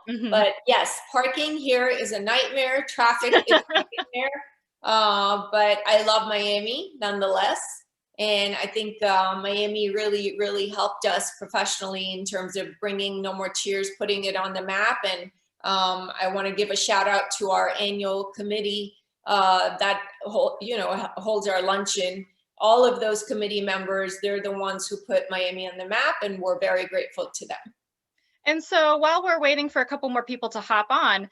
Mhm. But yes, parking here is a nightmare. Traffic is a nightmare. But I love Miami nonetheless. And I think Miami really, really helped us professionally in terms of bringing No More Tears, putting it on the map. And I want to give a shout out to our annual committee that holds our luncheon. All of those committee members, they're the ones who put Miami on the map, and we're very grateful to them. And so while we're waiting for a couple more people to hop on,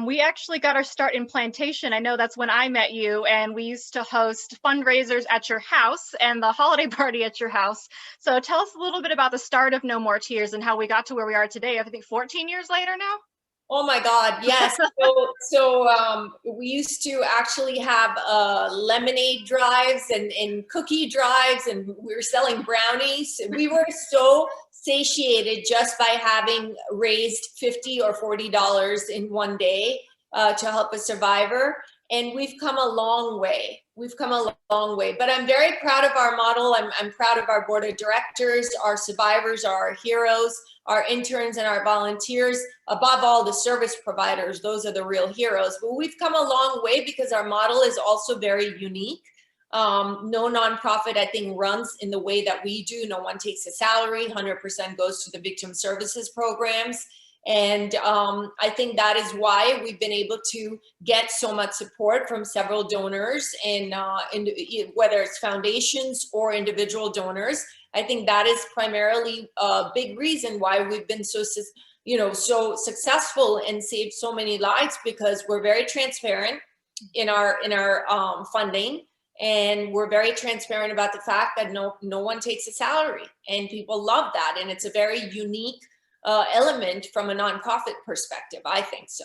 we actually got our start in Plantation. I know that's when I met you, and we used to host fundraisers at your house and the holiday party at your house. So tell us a little bit about the start of No More Tears and how we got to where we are today. I think 14 years later now. Oh my God, yes. We used to actually have lemonade drives and cookie drives, and we were selling brownies. We were so satiated just by having raised $50 or $40 in one day to help a survivor. And we've come a long way. We've come a long way. But I'm very proud of our model. I'm proud of our board of directors. Our survivors are our heroes. Our interns and our volunteers, above all the service providers, those are the real heroes. But we've come a long way because our model is also very unique. No nonprofit, I think, runs in the way that we do. No one takes a salary, 100% goes to the victim services programs. And I think that is why we've been able to get so much support from several donors, and whether it's foundations or individual donors. I think that is primarily a big reason why we've been so successful and saved so many lives, because we're very transparent in our funding, and we're very transparent about the fact that no one takes a salary, and people love that, and it's a very unique element from a nonprofit perspective. I think so.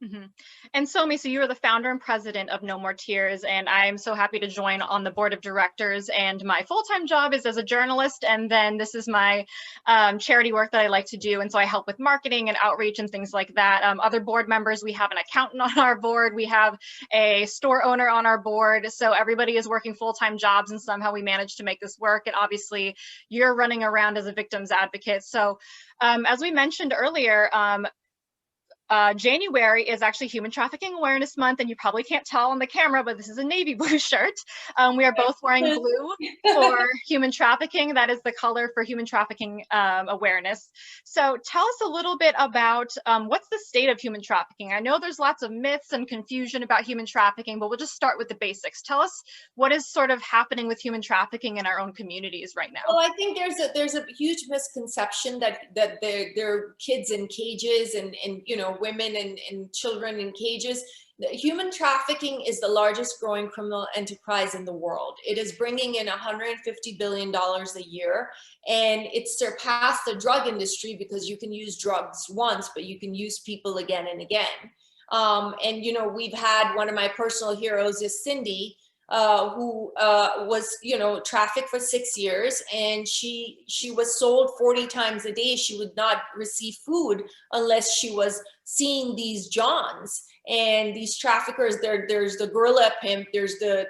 Mm-hmm. And Somi, so you are the founder and president of No More Tears, and I'm so happy to join on the board of directors. And my full-time job is as a journalist, and then this is my charity work that I like to do. And so I help with marketing and outreach and things like that. Other board members, we have an accountant on our board, we have a store owner on our board. So everybody is working full-time jobs, and somehow we manage to make this work. And obviously, you're running around as a victims advocate. So as we mentioned earlier, January is actually Human Trafficking Awareness Month, and you probably can't tell on the camera, but this is a navy blue shirt. We are both wearing blue for human trafficking. That is the color for human trafficking awareness. So tell us a little bit about what's the state of human trafficking. I know there's lots of myths and confusion about human trafficking, but we'll just start with the basics. Tell us what is sort of happening with human trafficking in our own communities right now. Well, I think there's a huge misconception that there are kids in cages and women and children in cages. Human trafficking is the largest growing criminal enterprise in the world. It is bringing in $150 billion a year, and it's surpassed the drug industry because you can use drugs once, but you can use people again and again. We've had, one of my personal heroes is Cindy, who was trafficked for 6 years, and she was sold 40 times a day. She would not receive food unless she was seeing these Johns. And these traffickers, there's the gorilla pimp, there's the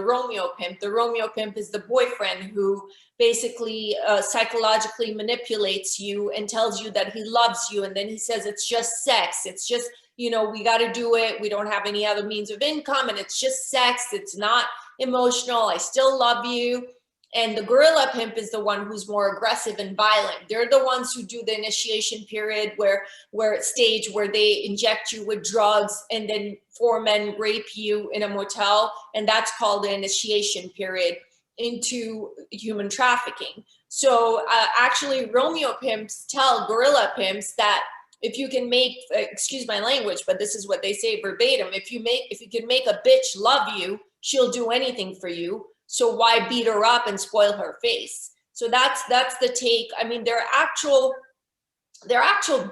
Romeo pimp. The Romeo pimp is the boyfriend who basically psychologically manipulates you and tells you that he loves you, and then he says it's just sex, it's just we got to do it, we don't have any other means of income, and it's just sex, it's not emotional, I still love you. And the gorilla pimp is the one who's more aggressive and violent. They're the ones who do the initiation period where they inject you with drugs, and then 4 men rape you in a motel, and that's called the initiation period into human trafficking. So actually, Romeo pimps tell gorilla pimps that if you can make, excuse my language, but this is what they say verbatim, if you can make a bitch love you, she'll do anything for you. So why beat her up and spoil her face? So that's the take. I mean, there are actual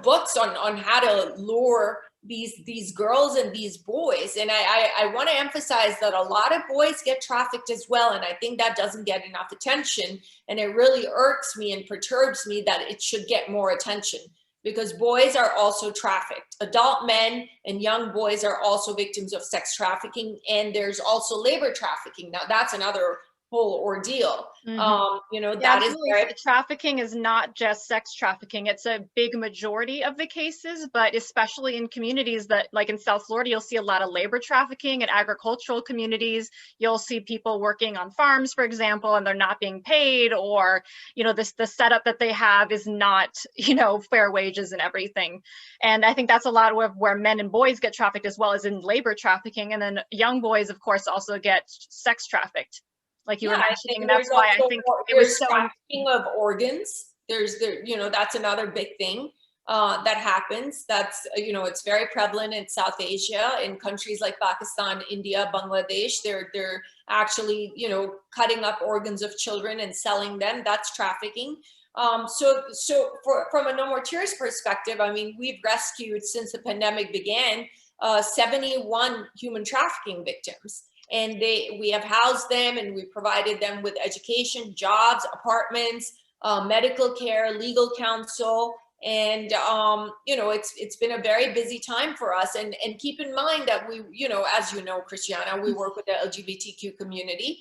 books on how to lure these girls and these boys. And I want to emphasize that a lot of boys get trafficked as well. And I think that doesn't get enough attention. And it really irks me and perturbs me that it should get more attention, because boys are also trafficked. Adult men and young boys are also victims of sex trafficking. And there's also labor trafficking. Now, that's another whole ordeal. You know, Yeah, that is absolutely. very Trafficking is not just sex trafficking. It's a big majority of the cases, but especially in communities that, like in South Florida, you'll see a lot of labor trafficking. In agricultural communities, you'll see people working on farms, for example, and they're not being paid, or, you know, the setup that they have is not, you know, fair wages and everything. And I think that's a lot of where men and boys get trafficked, as well as in labor trafficking. And then young boys, of course, also get sex trafficked, like you were mentioning. And that's there's why I also think it was there's so trafficking of organs. You know, that's another big thing that happens. That's you know, it's very prevalent in South Asia, in countries like Pakistan, India, Bangladesh. They're actually, you know, cutting up organs of children and selling them. That's trafficking. From a No More Tears perspective, I mean, we've rescued, since the pandemic began, 71 human trafficking victims. And we have housed them, and we provided them with education, jobs, apartments, medical care, legal counsel. And you know, it's been a very busy time for us. And keep in mind that we, you know, as you know, Christiana, we work with the LGBTQ community.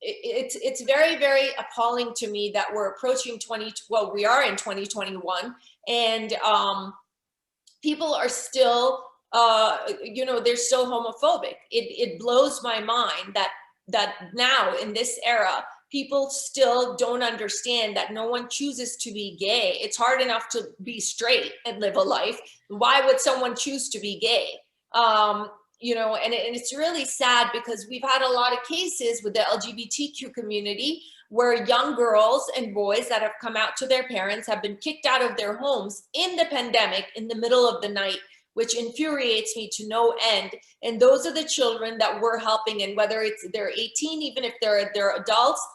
It's very, very appalling to me that we're approaching we are in 2021, and people are still you know, they're still homophobic. It blows my mind that now in this era, people still don't understand that no one chooses to be gay. It's hard enough to be straight and live a life. Why would someone choose to be gay? You know, and it's really sad, because we've had a lot of cases with the LGBTQ community where young girls and boys that have come out to their parents have been kicked out of their homes in the pandemic, in the middle of the night, which infuriates me to no end. And those are the children that we're helping. And whether it's they're 18, even if they're adults,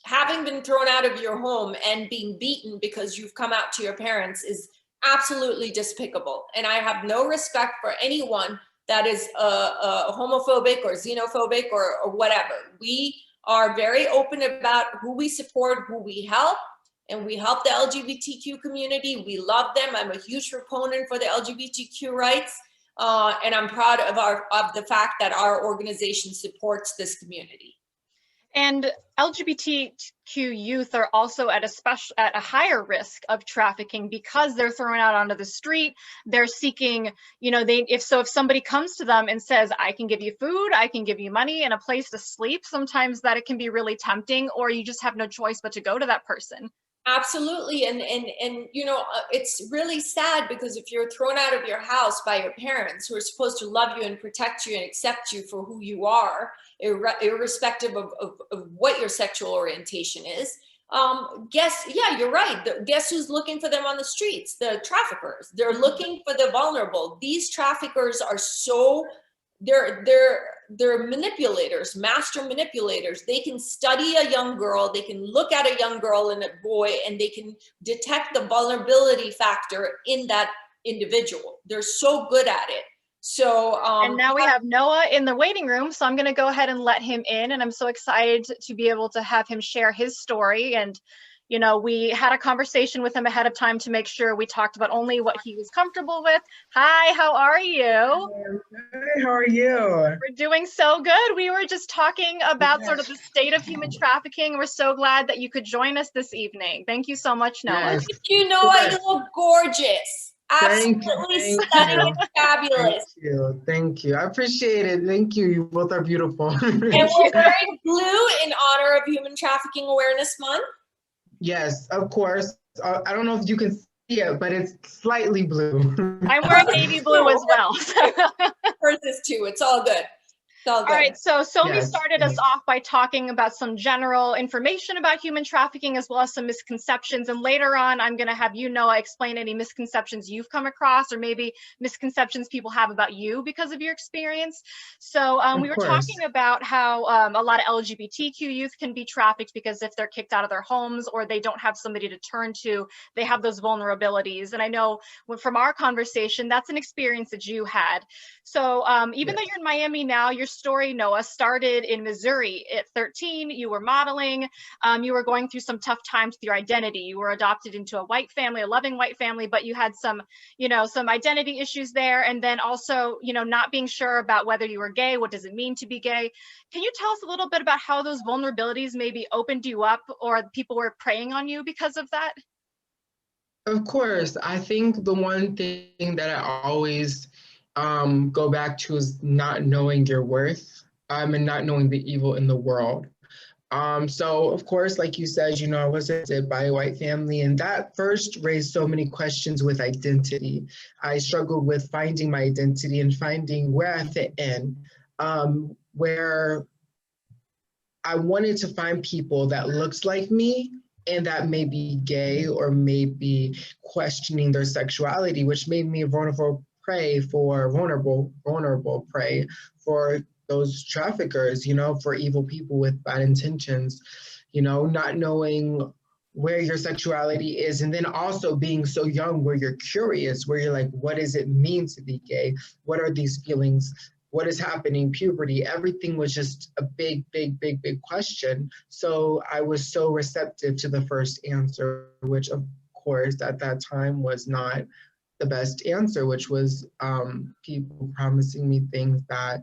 having been thrown out of your home and being beaten because you've come out to your parents is absolutely despicable. And I have no respect for anyone that is homophobic or xenophobic or whatever. We are very open about who we support, who we help, and we help the LGBTQ community. We love them. I'm a huge proponent for the LGBTQ rights, and I'm proud of the fact that our organization supports this community. And LGBTQ youth are also at a higher risk of trafficking, because they're thrown out onto the street. They're seeking, you know, if somebody comes to them and says, I can give you food, I can give you money and a place to sleep, sometimes that it can be really tempting, or you just have no choice but to go to that person. Absolutely. And you know, it's really sad, because if you're thrown out of your house by your parents, who are supposed to love you and protect you and accept you for who you are, irrespective of what your sexual orientation is, yeah, you're right. Guess who's looking for them on the streets? The traffickers. They're looking for the vulnerable. These traffickers are they're manipulators, master manipulators. They can study a young girl, they can look at a young girl and a boy, and they can detect the vulnerability factor in that individual. They're so good at it. So and now we have Noah in the waiting room, so I'm going to go ahead and let him in, and I'm so excited to be able to have him share his story. And you know, we had a conversation with him ahead of time to make sure we talked about only what he was comfortable with. Hi, how are you? Hi, how are you? We're doing so good. We were just talking about sort of the state of human trafficking. We're so glad that you could join us this evening. Thank you so much, Noah. Yes. You know, you look gorgeous. Absolutely stunning and fabulous. Thank you. I appreciate it. Thank you. You both are beautiful. And we're wearing blue in honor of Human Trafficking Awareness Month. Yes, of course. I don't know if you can see it, but it's slightly blue. I'm wearing navy blue as well. Hers is too. It's all good. All right, so Somi started us off by talking about some general information about human trafficking, as well as some misconceptions. And later on, I'm going to have you, Noah, explain any misconceptions you've come across, or maybe misconceptions people have about you because of your experience. So we were talking about how a lot of LGBTQ youth can be trafficked because if they're kicked out of their homes or they don't have somebody to turn to, they have those vulnerabilities. And I know from our conversation, that's an experience that you had. So even though you're in Miami now, you're story, Noah, started in Missouri. At 13, you were modeling. You were going through some tough times with your identity. You were adopted into a white family, a loving white family, but you had some, some identity issues there. And then also, not being sure about whether you were gay. What does it mean to be gay? Can you tell us a little bit about how those vulnerabilities maybe opened you up, or people were preying on you because of that? Of course, I think the one thing that I always go back to is not knowing your worth, and not knowing the evil in the world. So of course, like you said, I was adopted by a white family, and that first raised so many questions with identity. I struggled with finding my identity and finding where I fit in, where I wanted to find people that looks like me and that may be gay or may be questioning their sexuality, which made me a vulnerable prey for those traffickers, for evil people with bad intentions, not knowing where your sexuality is, and then also being so young where you're curious, where you're like, what does it mean to be gay? What are these feelings? What is happening? Puberty, everything was just a big, big, big, big question. So I was so receptive to the first answer, which of course at that time was not the best answer, which was people promising me things that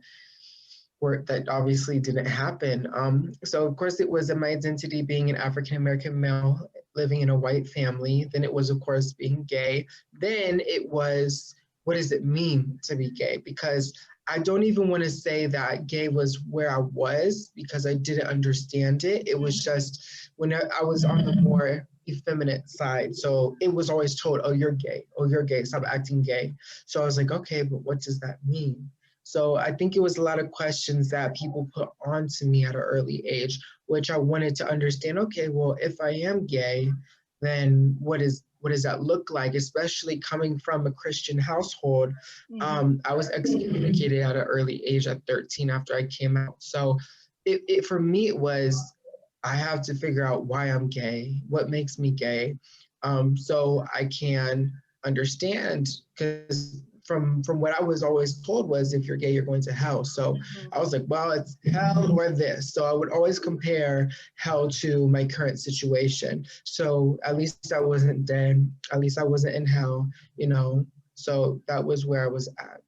obviously didn't happen. So of course it was in my identity being an African-American male living in a white family. Then it was, of course, being gay. Then it was, what does it mean to be gay? Because I don't even want to say that gay was where I was, because I didn't understand it. It was just when I was on the more effeminate side. So it was always told, oh, you're gay. Oh, you're gay. Stop acting gay. So I was like, okay, but what does that mean? So I think it was a lot of questions that people put onto me at an early age, which I wanted to understand. Okay, well, if I am gay, then what does that look like? Especially coming from a Christian household. I was excommunicated at an early age at 13 after I came out. So it for me, it was, I have to figure out why I'm gay, what makes me gay, so I can understand, because from what I was always told was, if you're gay, you're going to hell. So I was like, well, it's hell or this. So I would always compare hell to my current situation. So at least I wasn't dead. At least I wasn't in hell, So that was where I was at.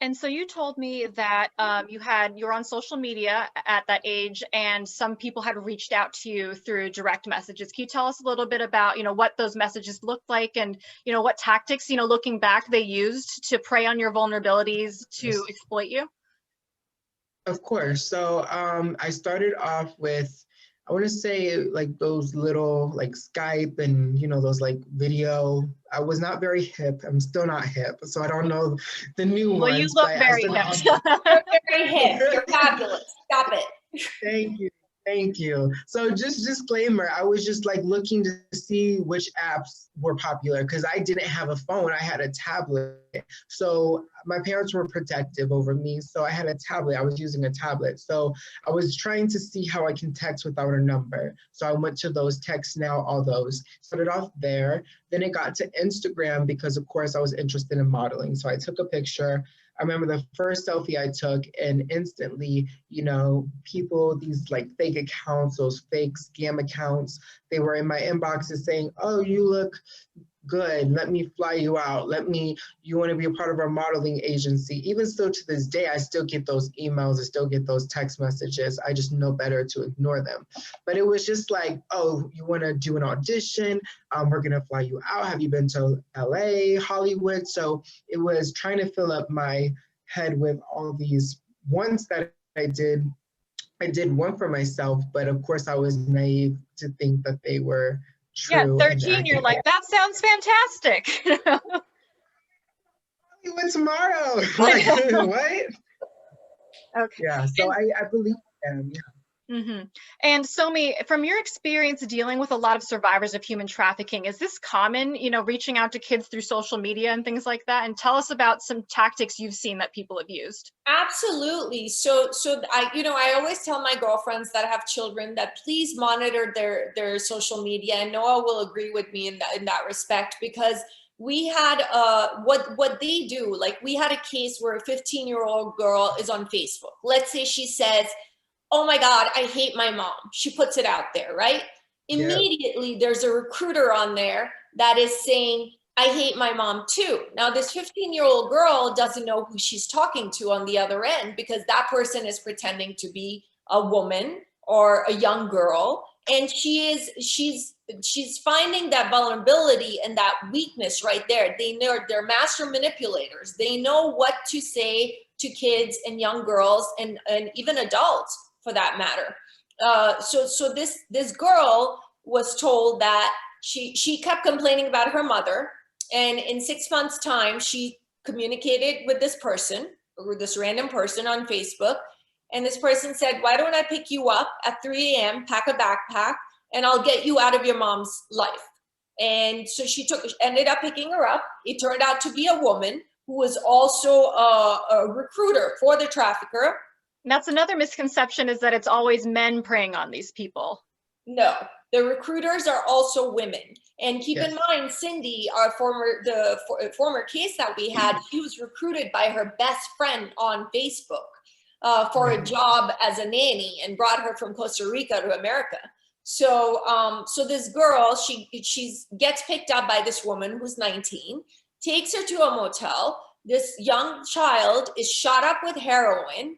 And so you told me that you were on social media at that age, and some people had reached out to you through direct messages. Can you tell us a little bit about, what those messages looked like, and, what tactics, looking back, they used to prey on your vulnerabilities to exploit you? Of course. So I started off with, I want to say, like those little like Skype and, those like video. I was not very hip. I'm still not hip. So I don't know the new ones. Well, you look very hip. You're very hip. You're fabulous. Stop it. Thank you. Thank you. So just disclaimer, I was just like looking to see which apps were popular, because I didn't have a phone, I had a tablet. So my parents were protective over me. So I had a tablet, I was using a tablet. So I was trying to see how I can text without a number. So I went to those Text Now, all those, started off there. Then it got to Instagram, because of course I was interested in modeling. So I took a picture. I remember the first selfie I took, and instantly, people, these like fake accounts, those fake scam accounts, they were in my inboxes saying, oh, you look good, let me fly you out, you want to be a part of our modeling agency. Even still to this day, I still get those emails, I still get those text messages. I just know better to ignore them. But it was just like, oh, you want to do an audition? We're going to fly you out. Have you been to LA, Hollywood? So it was trying to fill up my head with all these ones that I did one for myself, but of course I was naive to think that they were true. Yeah, 13, you're like, that sounds fantastic. Hollywood tomorrow. Like, what? Okay. Yeah, so I believe them. Yeah. And Somi, from your experience dealing with a lot of survivors of human trafficking, is this common, reaching out to kids through social media and things like that? And tell us about some tactics you've seen that people have used. Absolutely. So I always tell my girlfriends that have children that please monitor their social media, and Noah will agree with me in that respect, because we had what they do, like we had a case where a 15-year-old girl is on Facebook. Let's say she says, oh my God, I hate my mom. She puts it out there, right? Yeah. Immediately there's a recruiter on there that is saying, I hate my mom too. Now this 15-year-old girl doesn't know who she's talking to on the other end, because that person is pretending to be a woman or a young girl, and she's finding that vulnerability and that weakness right there. They're master manipulators. They know what to say to kids and young girls and even adults for that matter. So this girl was told that she kept complaining about her mother, and in 6 months' time, she communicated with this person, or this random person on Facebook, and this person said, why don't I pick you up at 3 a.m., pack a backpack, and I'll get you out of your mom's life. And so she ended up picking her up. It turned out to be a woman who was also a recruiter for the trafficker. That's another misconception, is that it's always men preying on these people. No, the recruiters are also women. And keep Yes. in mind, Cindy, our former case that we had, she was recruited by her best friend on Facebook for a job as a nanny, and brought her from Costa Rica to America. So this girl, she gets picked up by this woman who's 19, takes her to a motel. This young child is shot up with heroin,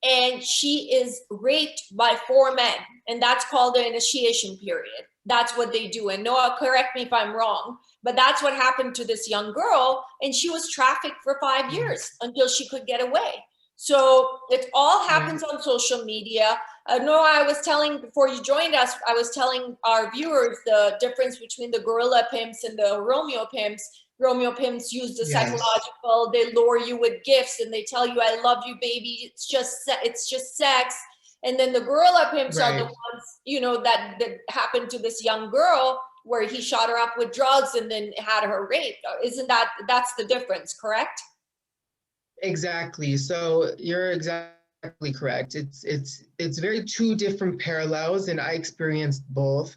and she is raped by 4 men, and that's called the initiation period. That's what they do. And Noah, correct me if I'm wrong, but that's what happened to this young girl, and she was trafficked for 5 years until she could get away. So it all happens on social media. Noah, I was telling, before you joined us, I was telling our viewers the difference between the gorilla pimps and the Romeo pimps. Romeo pimps use the psychological, they lure you with gifts and they tell you, I love you, baby, it's just sex. And then the gorilla pimps are the ones, you know, that happened to this young girl, where he shot her up with drugs and then had her raped. That's the difference, correct? Exactly. So you're exactly correct. It's very two different parallels, and I experienced both.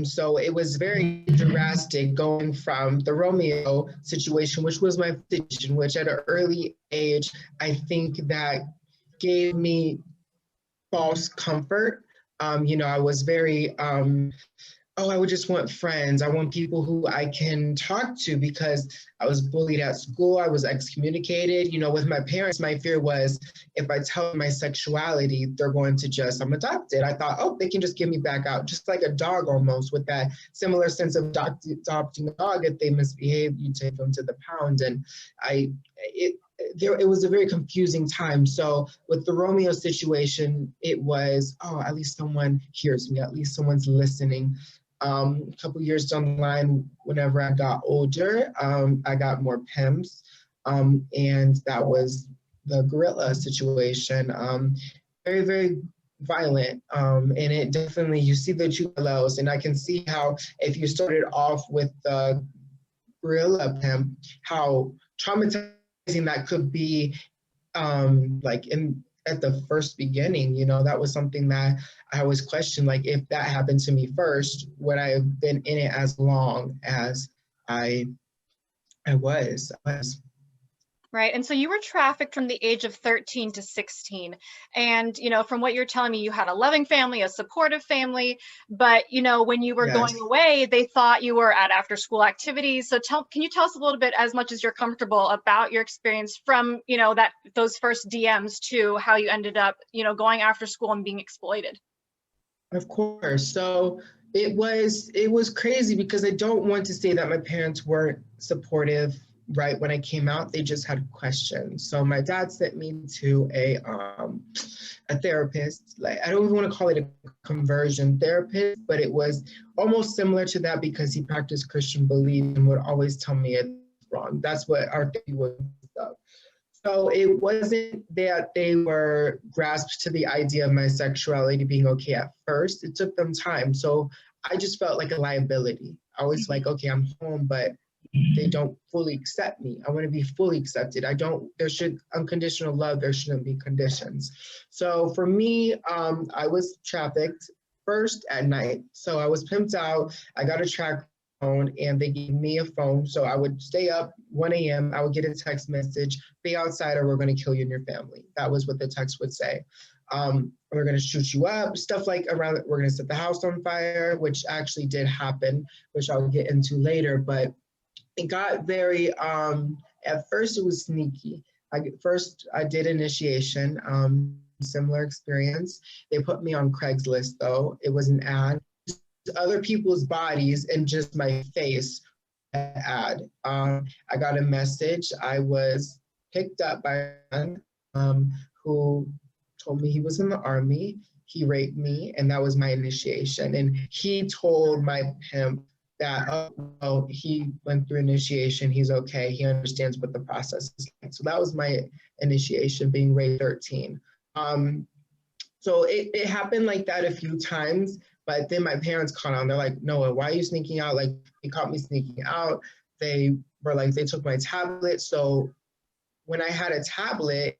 So it was very drastic going from the Romeo situation, which was my situation, which at an early age, I think that gave me false comfort. You know, I was very I would just want friends. I want people who I can talk to, because I was bullied at school. I was excommunicated. You know, with my parents, my fear was, if I tell them my sexuality, they're going to I'm adopted. I thought, oh, they can just give me back out, just like a dog almost, with that similar sense of adopting a dog. If they misbehave, you take them to the pound. And it was a very confusing time. So with the Romeo situation, it was, oh, at least someone hears me, at least someone's listening. A couple years down the line, whenever I got older, I got more pimps, and that was the gorilla situation. Very, very violent, and it definitely, you see the two parallels, and I can see how if you started off with the gorilla pimp, how traumatizing that could be, like at the first beginning. You know, that was something that I always questioned, like, if that happened to me first, would I have been in it as long as I was? Right. And so you were trafficked from the age of 13 to 16. And, you know, from what you're telling me, you had a loving family, a supportive family. But, you know, when you were going away, they thought you were at after school activities. So can you tell us a little bit, as much as you're comfortable, about your experience from, you know, those first DMs to how you ended up, you know, going after school and being exploited? Of course. So it was crazy, because I don't want to say that my parents weren't supportive. Right when I came out, they just had questions. So my dad sent me to a therapist. Like, I don't even want to call it a conversion therapist, but it was almost similar to that, because he practiced Christian belief and would always tell me it's wrong. That's what our therapy was. So it wasn't that they were grasped to the idea of my sexuality being okay at first. It took them time. So I just felt like a liability. I was like, okay, I'm home, but they don't fully accept me. I want to be fully accepted. There should unconditional love. There shouldn't be conditions. So for me, I was trafficked first at night. So I was pimped out. I got a track phone, and they gave me a phone. So I would stay up 1 a.m. I would get a text message, be outside or we're going to kill you and your family. That was what the text would say. We're going to shoot you up, stuff like around, we're going to set the house on fire, which actually did happen, which I'll get into later. But it got very, at first it was sneaky. First I did initiation, similar experience. They put me on Craigslist though. It was an ad. Other people's bodies and just my face ad. I got a message. I was picked up by a man who told me he was in the army. He raped me, and that was my initiation. And he told my pimp that, oh, he went through initiation. He's okay. He understands what the process is like. So that was my initiation, being raped 13. So it happened like that a few times. But then my parents caught on. They're like, Noah, why are you sneaking out? Like, they caught me sneaking out. They were like, they took my tablet. So when I had a tablet,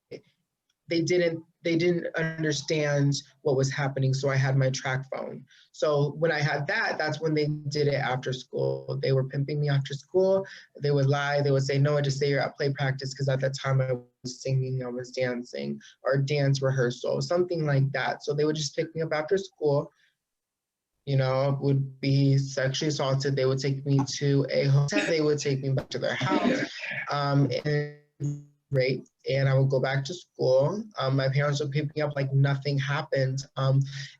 they didn't understand what was happening. So I had my track phone. So when I had that, that's when they did it after school. They were pimping me after school. They would lie. They would say, Noah, just say you're at play practice, because at that time I was singing, I was dancing, or dance rehearsal, something like that. So they would just pick me up after school. You know, would be sexually assaulted. They would take me to a hotel. They would take me back to their house, and raped, and I would go back to school. My parents would pick me up like nothing happened,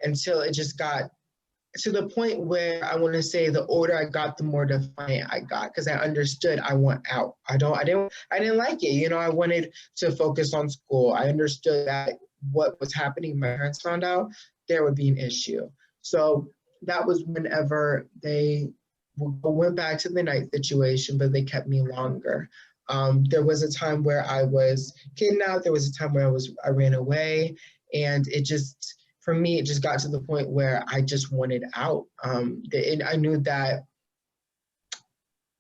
until it just got to the point where I want to say the older I got, the more defiant I got, because I understood I want out. I didn't like it. You know, I wanted to focus on school. I understood that what was happening, my parents found out, there would be an issue. So that was whenever they went back to the night situation, but they kept me longer. There was a time where I was kidnapped. There was a time where I ran away, and it just, for me, it just got to the point where I just wanted out. And I knew that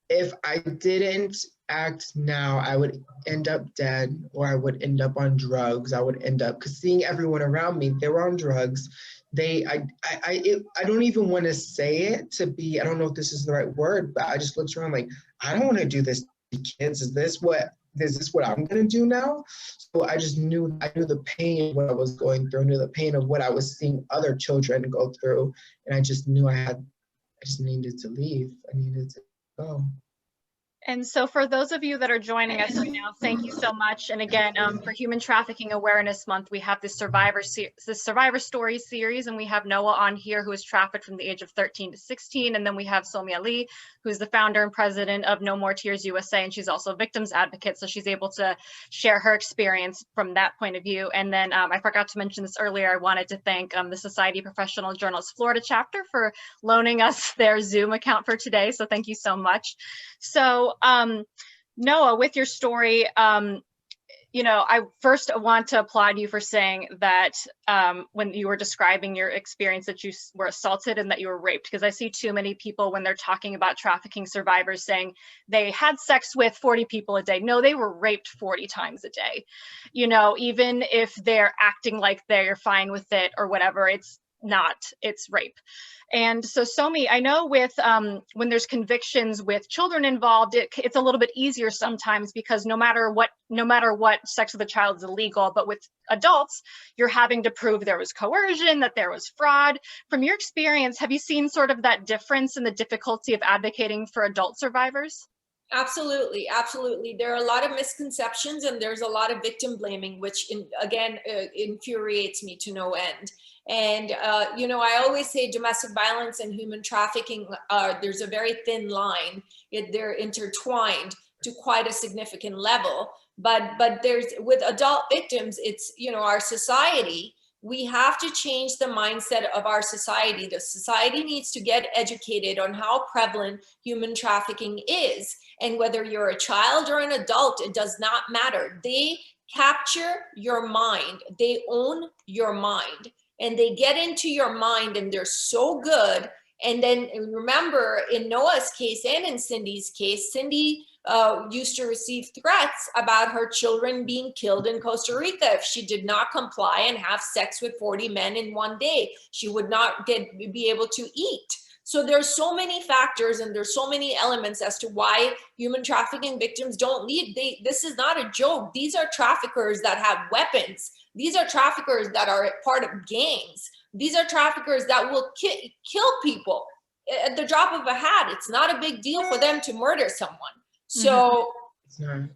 if I didn't act now, I would end up dead, or I would end up on drugs. I would end up, because seeing everyone around me, they were on drugs. I don't even want to say it to be, I don't know if this is the right word, but I just looked around like, I don't want to do this to kids. Is this what I'm going to do now? So I knew the pain of what I was going through. I knew the pain of what I was seeing other children go through. And I just knew I just needed to leave. I needed to go. And so for those of you that are joining us right now, thank you so much. And again, for Human Trafficking Awareness Month, we have this Survivor Stories series, and we have Noah on here, who was trafficked from the age of 13 to 16. And then we have Soumya Lee, who's the founder and president of No More Tears USA, and she's also a victims advocate. So she's able to share her experience from that point of view. And then I forgot to mention this earlier. I wanted to thank the Society of Professional Journalists Florida chapter for loaning us their Zoom account for today. So thank you so much. So Noah, with your story, you know, I first want to applaud you for saying that when you were describing your experience that you were assaulted and that you were raped, because I see too many people when they're talking about trafficking survivors saying they had sex with 40 people a day. No, they were raped 40 times a day. You know, even if they're acting like they're fine with it or whatever, it's not, it's rape. And so Somi, I know with when there's convictions with children involved, it's a little bit easier sometimes, because no matter what sex with a child is illegal, but with adults, you're having to prove there was coercion, that there was fraud. From your experience, have you seen sort of that difference in the difficulty of advocating for adult survivors? Absolutely, absolutely. There are a lot of misconceptions, and there's a lot of victim blaming, which again infuriates me to no end. And you know, I always say domestic violence and human trafficking, there's a very thin line. They're intertwined to quite a significant level. But there's, with adult victims, it's, you know, our society. We have to change the mindset of our society. The society needs to get educated on how prevalent human trafficking is. And whether you're a child or an adult, it does not matter. They capture your mind. They own your mind. And they get into your mind, and they're so good. And then remember, in Noah's case and in Cindy's case, Cindy used to receive threats about her children being killed in Costa Rica if she did not comply and have sex with 40 men in one day. She would not be able to eat. So there's so many factors and there's so many elements as to why human trafficking victims don't leave. This is not a joke. These are traffickers that have weapons. These are traffickers that are part of gangs. These are traffickers that will kill people at the drop of a hat. It's not a big deal for them to murder someone. So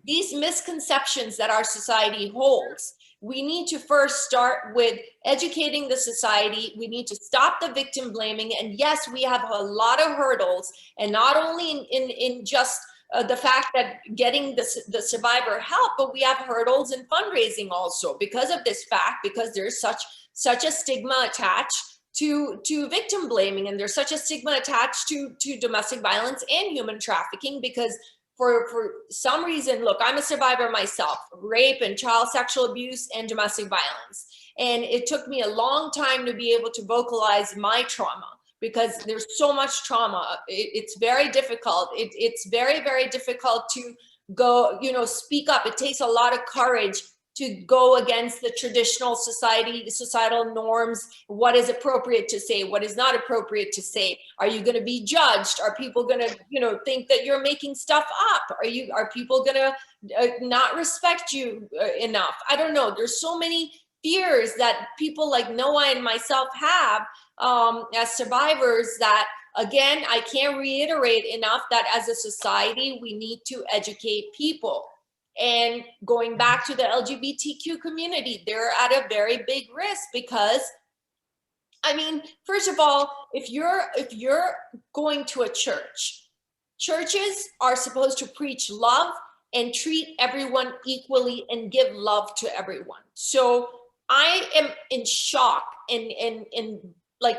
these misconceptions that our society holds, we need to first start with educating the society. We need to stop the victim blaming. And yes, we have a lot of hurdles, and not only in just the fact that getting the survivor help, but we have hurdles in fundraising also because of this fact, because there's such a stigma attached to victim blaming, and there's such a stigma attached to domestic violence and human trafficking, because for some reason, look, I'm a survivor myself, rape and child sexual abuse and domestic violence. And it took me a long time to be able to vocalize my trauma, because there's so much trauma. It's very difficult. It's very, very difficult to go, speak up. It takes a lot of courage to go against the traditional societal norms. What is appropriate to say? What is not appropriate to say? Are you going to be judged? Are people going to, think that you're making stuff up? Are people going to not respect you enough? I don't know. There's so many fears that people like Noah and myself have as survivors that, again, I can't reiterate enough that as a society, we need to educate people. And going back to the LGBTQ community, they're at a very big risk because, I mean, first of all, if you're going to a church, churches are supposed to preach love and treat everyone equally and give love to everyone. So I am in shock and like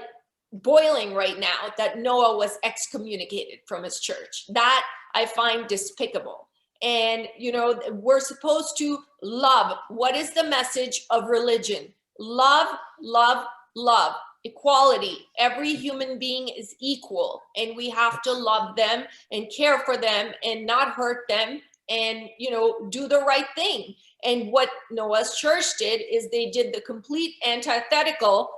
boiling right now that Noah was excommunicated from his church. That I find despicable. And, we're supposed to love. What is the message of religion? Love, love, love. Equality. Every human being is equal, and we have to love them and care for them and not hurt them and, do the right thing. And what Noah's church did is they did the complete antithetical,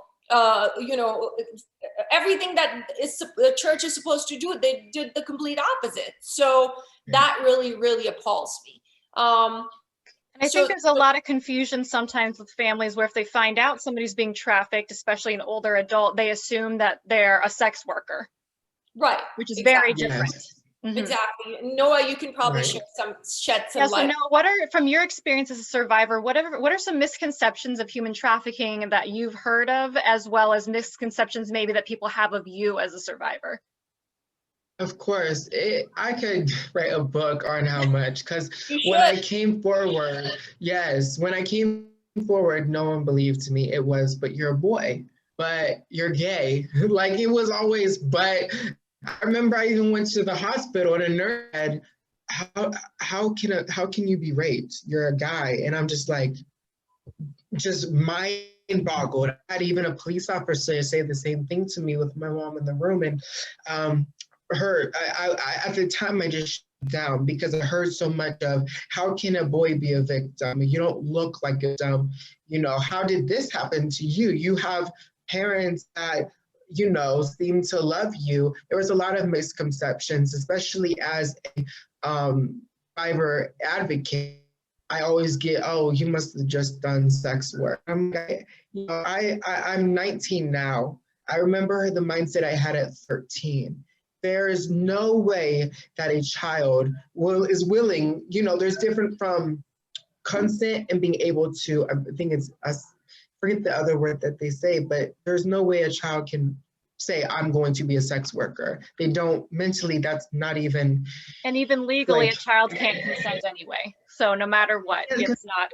everything that the church is supposed to do, they did the complete opposite. So that really, really appalls me. And I think there's a lot of confusion sometimes with families where if they find out somebody's being trafficked, especially an older adult, they assume that they're a sex worker. Right. Which is very different. Yes. Mm-hmm. Exactly. Noah, you can probably shed some light. So Noah, what are, from your experience as a survivor, what are some misconceptions of human trafficking that you've heard of, as well as misconceptions maybe that people have of you as a survivor? Of course, I could write a book on how much, because when I came forward, no one believed me. It was, but you're a boy, but you're gay. Like, it was always, but I remember I even went to the hospital and a nurse said, how can you be raped? You're a guy. And I'm just like, just mind boggled. I had even a police officer say the same thing to me with my mom in the room. And I at the time I just shut down, because I heard so much of, how can a boy be a victim? You don't look like a victim. How did this happen to you? You have parents that, seem to love you. There was a lot of misconceptions, especially as a survivor advocate. I always get, oh, you must have just done sex work. I'm 19 now. I remember the mindset I had at 13. There is no way that a child is willing, there's different from consent and being able to, I think it's us, forget the other word that they say, but there's no way a child can say, I'm going to be a sex worker. They don't, mentally, that's not even. And even legally, a child can't consent anyway. So no matter what, it's not,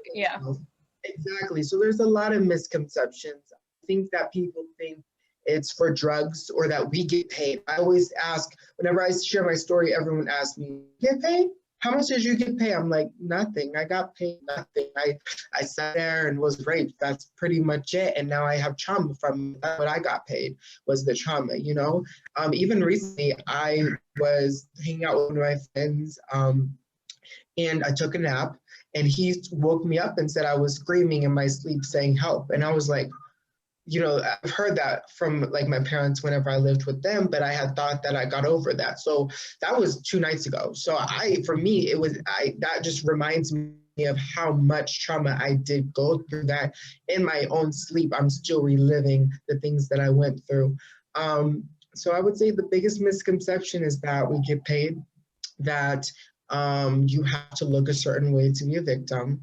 Exactly. So there's a lot of misconceptions. I think that people think it's for drugs or that we get paid. I always ask, whenever I share my story, everyone asks me, get paid? How much did you get paid? I'm like, nothing. I got paid nothing. I sat there and was raped. That's pretty much it. And now I have trauma from it. That's what I got paid, was the trauma, Even recently, I was hanging out with one of my friends and I took a nap, and he woke me up and said I was screaming in my sleep saying help. And I was like, you know, I've heard that from like my parents whenever I lived with them, but I had thought that I got over that. So that was 2 nights ago. So for me, that just reminds me of how much trauma I did go through, that in my own sleep, I'm still reliving the things that I went through. So I would say the biggest misconception is that we get paid, that you have to look a certain way to be a victim.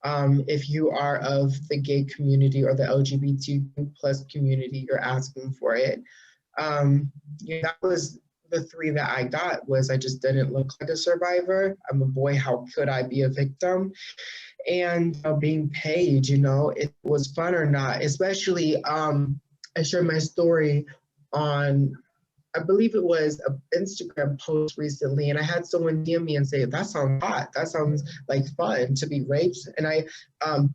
If you are of the gay community or the LGBT plus community, you're asking for it. That was the three that I got. Was I just didn't look like a survivor. I'm a boy. How could I be a victim? And being paid, if it was fun or not. Especially, I shared my story on, I believe it was an Instagram post recently, and I had someone DM me and say, "That sounds hot. That sounds like fun to be raped." And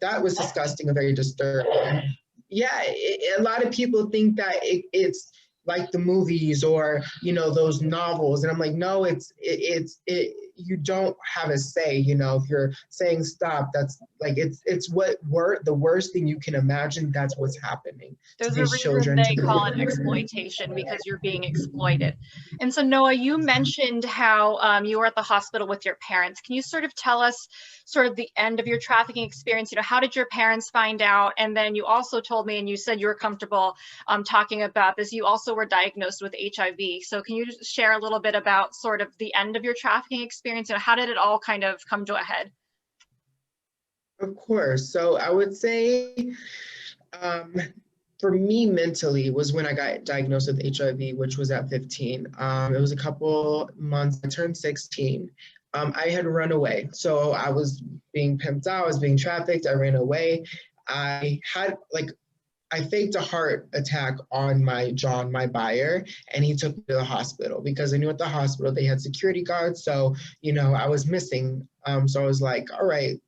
that was disgusting and very disturbing. And yeah, a lot of people think that it's like the movies or those novels, and I'm like, no, you don't have a say. If you're saying stop, that's like it's the worst thing you can imagine. That's what's happening. There's a reason they call it exploitation, because you're being exploited. And so, Noah, you mentioned how you were at the hospital with your parents. Can you sort of tell us sort of the end of your trafficking experience? How did your parents find out? And then you also told me, and you said you were comfortable talking about this, you also were diagnosed with HIV. So can you just share a little bit about sort of the end of your trafficking experience? How did it all kind of come to a head? Of course. So I would say, for me mentally was when I got diagnosed with HIV, which was at 15. It was a couple months, I turned 16. I had run away. So I was being pimped out, I was being trafficked, I ran away. I faked a heart attack on John, my buyer, and he took me to the hospital because I knew at the hospital they had security guards. So, I was missing. So I was like, all right,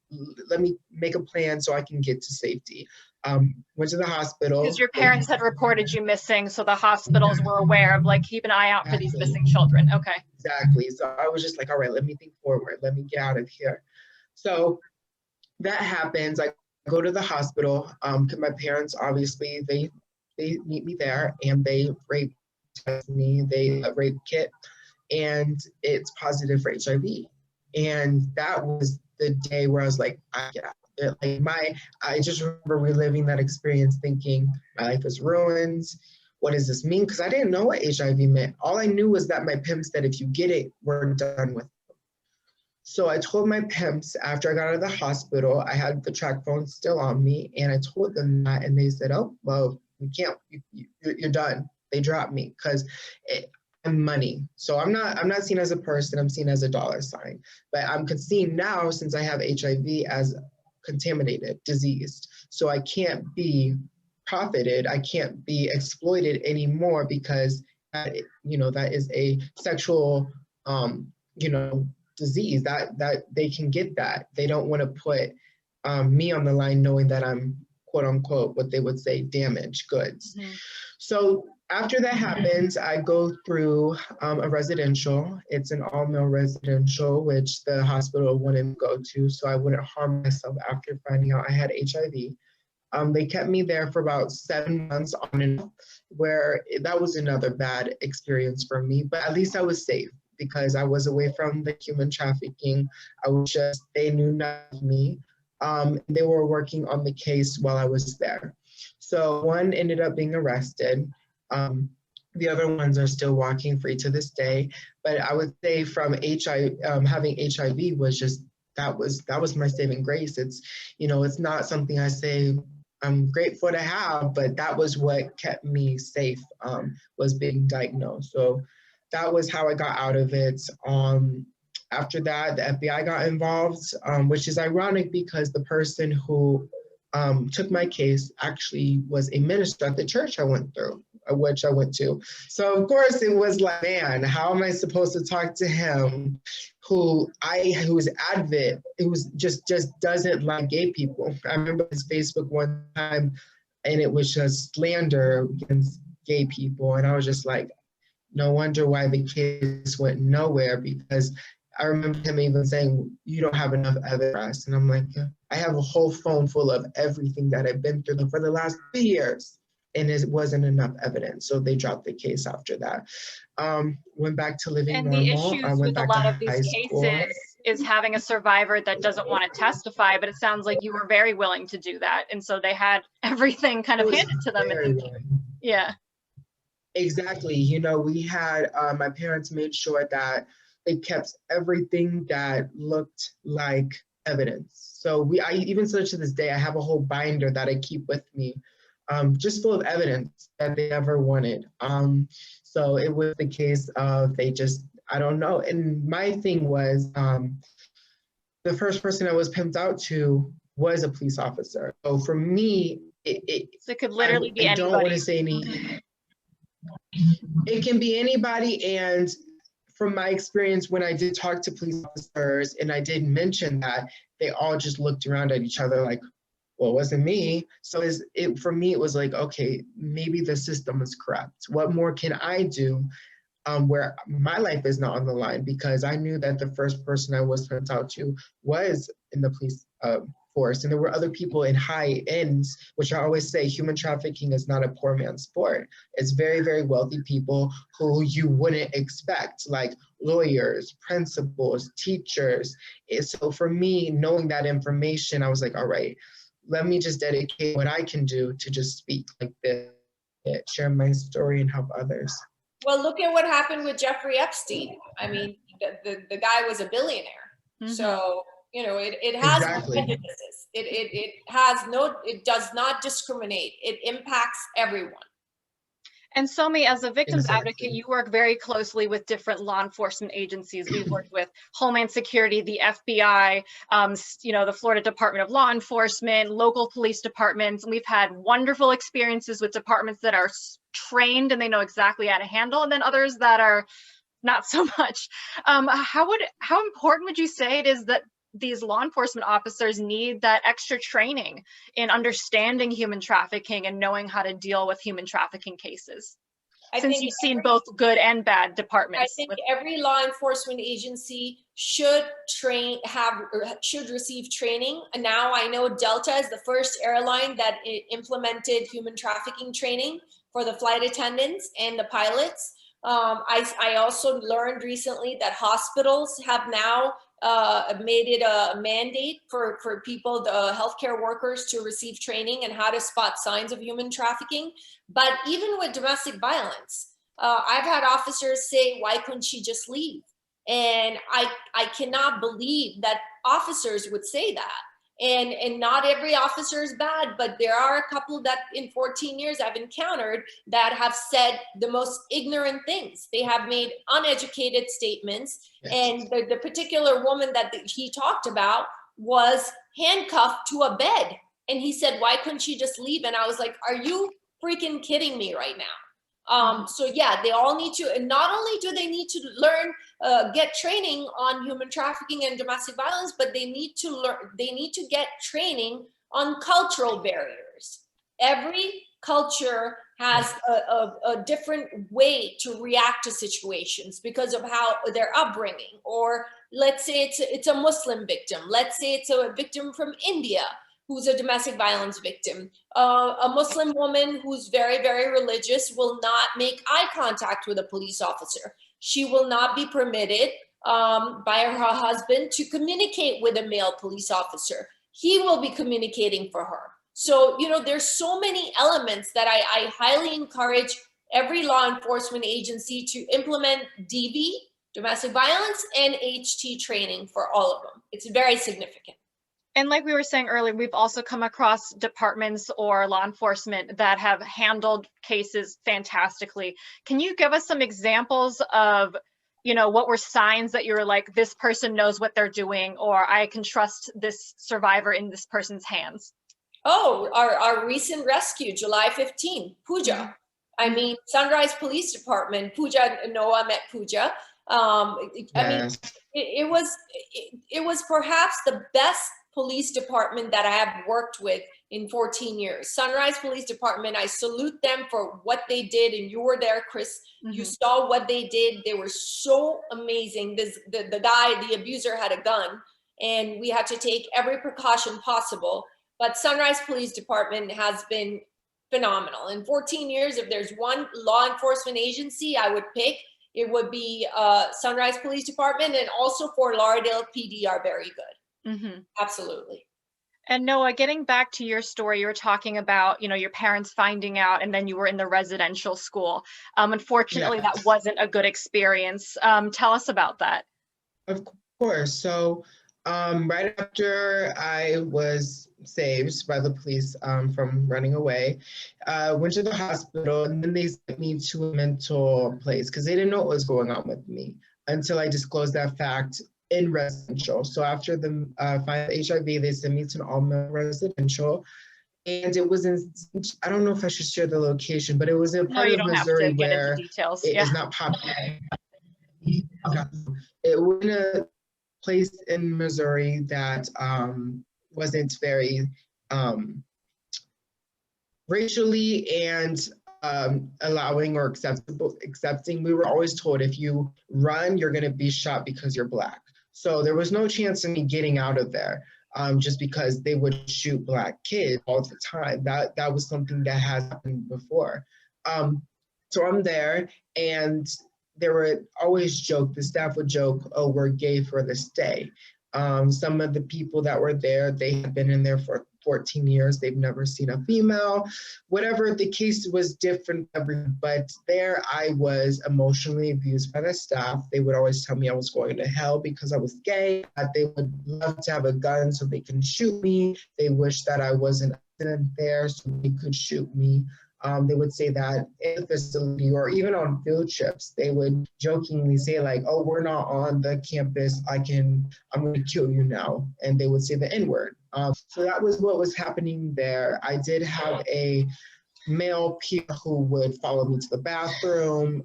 let me make a plan so I can get to safety. Went to the hospital. Because your parents had reported you missing, so the hospitals were aware of, like, keep an eye out for these missing children. Okay. Exactly. So I was just like, all right, let me think forward. Let me get out of here. So that happens. I go to the hospital. My parents, obviously, they meet me there and they rape test me. They rape kit, and it's positive for HIV. And that was the day where I was like, I get out. I just remember reliving that experience, thinking my life is ruined. What does this mean? Because I didn't know what HIV meant. All I knew was that my pimp said, if you get it, we're done with it. So I told my pimps after I got out of the hospital, I had the track phone still on me, and I told them that, and they said, oh, well, we can't, you're done. They dropped me because I'm money. So I'm not seen as a person, I'm seen as a dollar sign. But I'm seen now, since I have HIV, as contaminated, diseased. So I can't be profited, I can't be exploited anymore, because that is a sexual disease that they can get that. They don't want to put me on the line knowing that I'm quote unquote what they would say damaged goods. Mm-hmm. So after that happens, I go through a residential. It's an all-male residential, which the hospital wouldn't go to, so I wouldn't harm myself after finding out I had HIV. They kept me there for about 7 months on and off, where that was another bad experience for me, but at least I was safe because I was away from the human trafficking. They knew none of me. They were working on the case while I was there. So one ended up being arrested. The other ones are still walking free to this day. But I would say from having HIV was just, that was my saving grace. It's, it's not something I say I'm grateful to have, but that was what kept me safe, was being diagnosed. So that was how I got out of it. After that, the FBI got involved, which is ironic because the person who took my case actually was a minister at the church I went to. So of course it was like, man, how am I supposed to talk to him who's avid, who's just doesn't like gay people? I remember his Facebook one time and it was just slander against gay people. And I was just like, no wonder why the case went nowhere, because I remember him even saying, you don't have enough evidence. And I'm like, I have a whole phone full of everything that I've been through for the last 3 years. and it wasn't enough evidence. So they dropped the case after that. Went back to living And the normal. I issues went with a back lot to of these high school. cases is having a survivor that doesn't want to testify, but it sounds like you were very willing to do that. And so they had everything kind of handed to them. Yeah. Exactly. You know, we had, my parents made sure that they kept everything that looked like evidence. So I even still to this day, I have a whole binder that I keep with me, just full of evidence that they ever wanted. So it was the case of they just, I don't know. And my thing was, the first person I was pimped out to was a police officer. So for me, So it could literally be I anybody. don't want to say any. It can be anybody, and from my experience, when I did talk to police officers and I did mention that, they all just looked around at each other like, well, it wasn't me. So for me, it was like, okay, maybe the system is corrupt. What more can I do where my life is not on the line? Because I knew that the first person I was sent out to was in the police force. And there were other people in high ends, which I always say human trafficking is not a poor man's sport. It's very, very wealthy people who you wouldn't expect, like lawyers, principals, teachers. So for me, knowing that information, I was like, all right, let me just dedicate what I can do to just speak like this, share my story and help others. Well, look at what happened with Jeffrey Epstein. I mean, the guy was a billionaire. Mm-hmm. So, you know, it has exactly. prejudices. It does not discriminate. It impacts everyone. And Somi, as a victims advocate, you work very closely with different law enforcement agencies. We've worked with Homeland Security, the FBI, you know, the Florida Department of Law Enforcement, local police departments. And we've had wonderful experiences with departments that are trained and they know exactly how to handle, and then others that are not so much. How important would you say it is that these law enforcement officers need that extra training in understanding human trafficking and knowing how to deal with human trafficking cases? Since you've seen both good and bad departments. I think every law enforcement agency should receive training. And now I know Delta is the first airline that implemented human trafficking training for the flight attendants and the pilots. I also learned recently that hospitals have now made it a mandate for people, the healthcare workers, to receive training and how to spot signs of human trafficking. But even with domestic violence, I've had officers say, why couldn't she just leave? And I cannot believe that officers would say that. And not every officer is bad, but there are a couple that in 14 years I've encountered that have said the most ignorant things. They have made uneducated statements. Yes. And the particular woman that he talked about was handcuffed to a bed. And he said, why couldn't she just leave? And I was like, are you freaking kidding me right now? So yeah, they all need to, and not only do they need to learn, get training on human trafficking and domestic violence, but they need to learn, they need to get training on cultural barriers. Every culture has a different way to react to situations because of how their upbringing, or let's say it's a Muslim victim. Let's say it's a victim from India who's a domestic violence victim. A Muslim woman who's very, very religious will not make eye contact with a police officer. She will not be permitted by her husband to communicate with a male police officer. He will be communicating for her. So, you know, there's so many elements that I highly encourage every law enforcement agency to implement DV, domestic violence, and HT training for all of them. It's very significant. And like we were saying earlier, we've also come across departments or law enforcement that have handled cases fantastically. Can you give us some examples of, you know, what were signs that you were like, this person knows what they're doing, or I can trust this survivor in this person's hands? Oh, our recent rescue, July 15, Pooja. Mm-hmm. I mean, Sunrise Police Department, Pooja, Noah met Pooja. Yes. I mean, it was perhaps the best police department that I have worked with in 14 years. Sunrise Police Department, I salute them for what they did, and you were there, Chris. Mm-hmm. You saw what they did. They were so amazing. The guy, the abuser, had a gun, and we had to take every precaution possible. But Sunrise Police Department has been phenomenal. In 14 years, if there's one law enforcement agency I would pick, it would be Sunrise Police Department, and also Fort Lauderdale PD are very good. Mm-hmm. Absolutely. And Noah, getting back to your story, you were talking about, your parents finding out, and then you were in the residential school. Unfortunately, Yes. that wasn't a good experience. Tell us about that. Of course. So, right after I was saved by the police from running away, went to the hospital, and then they sent me to a mental place because they didn't know what was going on with me until I disclosed that fact in residential. So after the find HIV, they sent me to an all-male residential, and it was in, I don't know if I should share the location, but it was in No, part you of don't have Missouri to get into where details. it Yeah. is not popular. It was in a place in Missouri that wasn't very racially and allowing or accepting. We were always told if you run, you're going to be shot because you're Black. So there was no chance of me getting out of there just because they would shoot Black kids all the time. That was something that has happened before. So I'm there, and they were always joke, the staff would joke, oh, we're gay for this day. Some of the people that were there, they had been in there for 14 years. They've never seen a female. Whatever the case was different, but there I was emotionally abused by the staff. They would always tell me I was going to hell because I was gay, that they would love to have a gun so they can shoot me. They wish that I wasn't there so they could shoot me. They would say that in the facility or even on field trips, they would jokingly say like, oh, we're not on the campus. I'm going to kill you now. And they would say the N-word. So that was what was happening there. I did have a male peer who would follow me to the bathroom.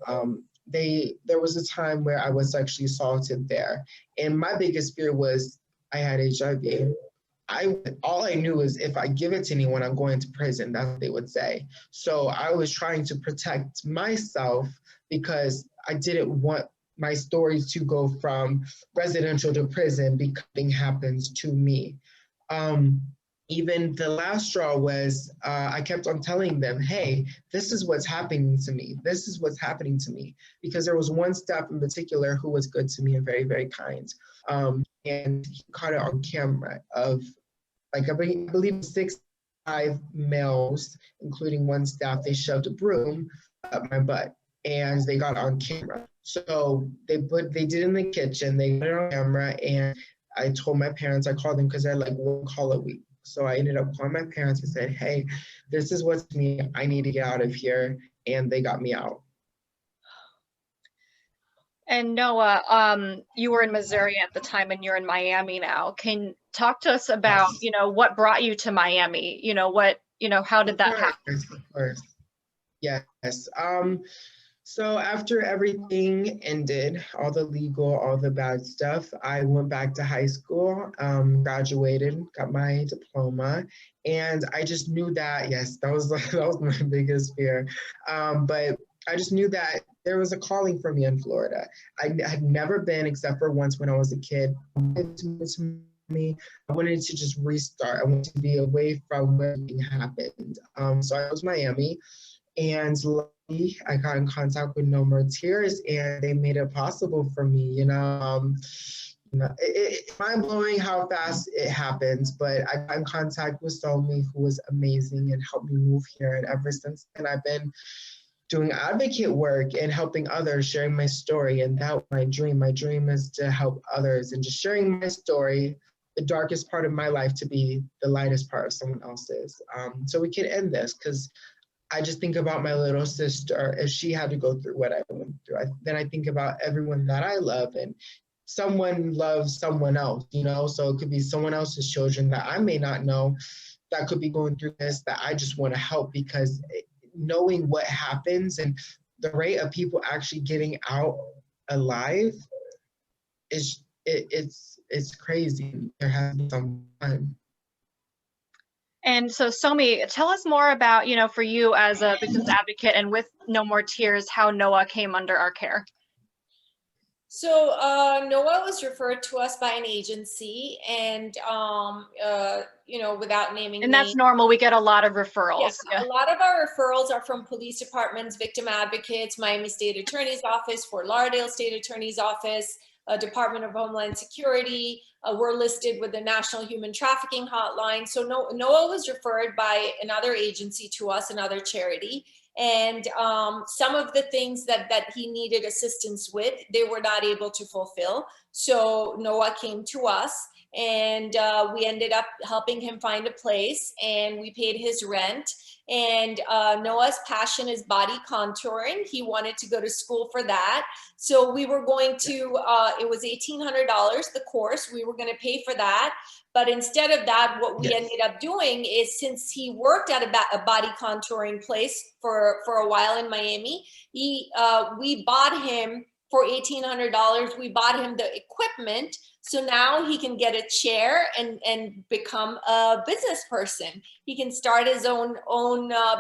There was a time where I was sexually assaulted there. And my biggest fear was I had HIV. All I knew is if I give it to anyone, I'm going to prison. That's what they would say. So I was trying to protect myself because I didn't want my stories to go from residential to prison because something happens to me. Even the last straw was I kept on telling them, hey, this is what's happening to me. This is what's happening to me. Because there was one staff in particular who was good to me and very, very kind. And he caught it on camera of, like, I believe 5 males, including one staff, they shoved a broom up my butt and they got on camera. So they did it in the kitchen, they got it on camera, and I told my parents, I called them because I had like one call a week. So I ended up calling my parents and said, hey, this is what's me, I need to get out of here. And they got me out. And Noah, you were in Missouri at the time and you're in Miami now. Can talk to us about, what brought you to Miami? How did that happen? Of course. Yes. So after everything ended, all the legal, all the bad stuff, I went back to high school, graduated, got my diploma, and I just knew that, yes, that was my biggest fear. But I just knew that there was a calling for me in Florida. I had never been except for once when I was a kid. I wanted to just restart. I wanted to be away from where everything happened. So I was Miami, and luckily I got in contact with No More Tears, and they made it possible for me. It's mind-blowing how fast it happens, but I got in contact with Somi, who was amazing and helped me move here. And ever since then, I've been doing advocate work and helping others, sharing my story. And that was my dream. My dream is to help others and just sharing my story, the darkest part of my life, to be the lightest part of someone else's. So we can end this, because I just think about my little sister. If she had to go through what I went through, then I think about everyone that I love, and someone loves someone else, so it could be someone else's children that I may not know that could be going through this, that I just want to help, because knowing what happens and the rate of people actually getting out alive is it's crazy. There has been some time. And so Somi, tell us more about, for you as a victims advocate and with No More Tears, how Noah came under our care. So Noah was referred to us by an agency, and without naming And names. that's normal. We get a lot of referrals. Yeah, a lot of our referrals are from police departments, victim advocates, Miami State Attorney's Office, Fort Lauderdale State Attorney's Office, Department of Homeland Security. We're listed with the National Human Trafficking Hotline. So Noah was referred by another agency to us, another charity. And some of the things that he needed assistance with, they were not able to fulfill. So Noah came to us, and we ended up helping him find a place, and we paid his rent. And Noah's passion is body contouring. He wanted to go to school for that. So we were going to, it was $1,800, the course. We were going to pay for that. But instead of that, what we ended up doing is, since he worked at a body contouring place for a while in Miami, we bought him for $1,800. We bought him the equipment. So now he can get a chair and become a business person. He can start his own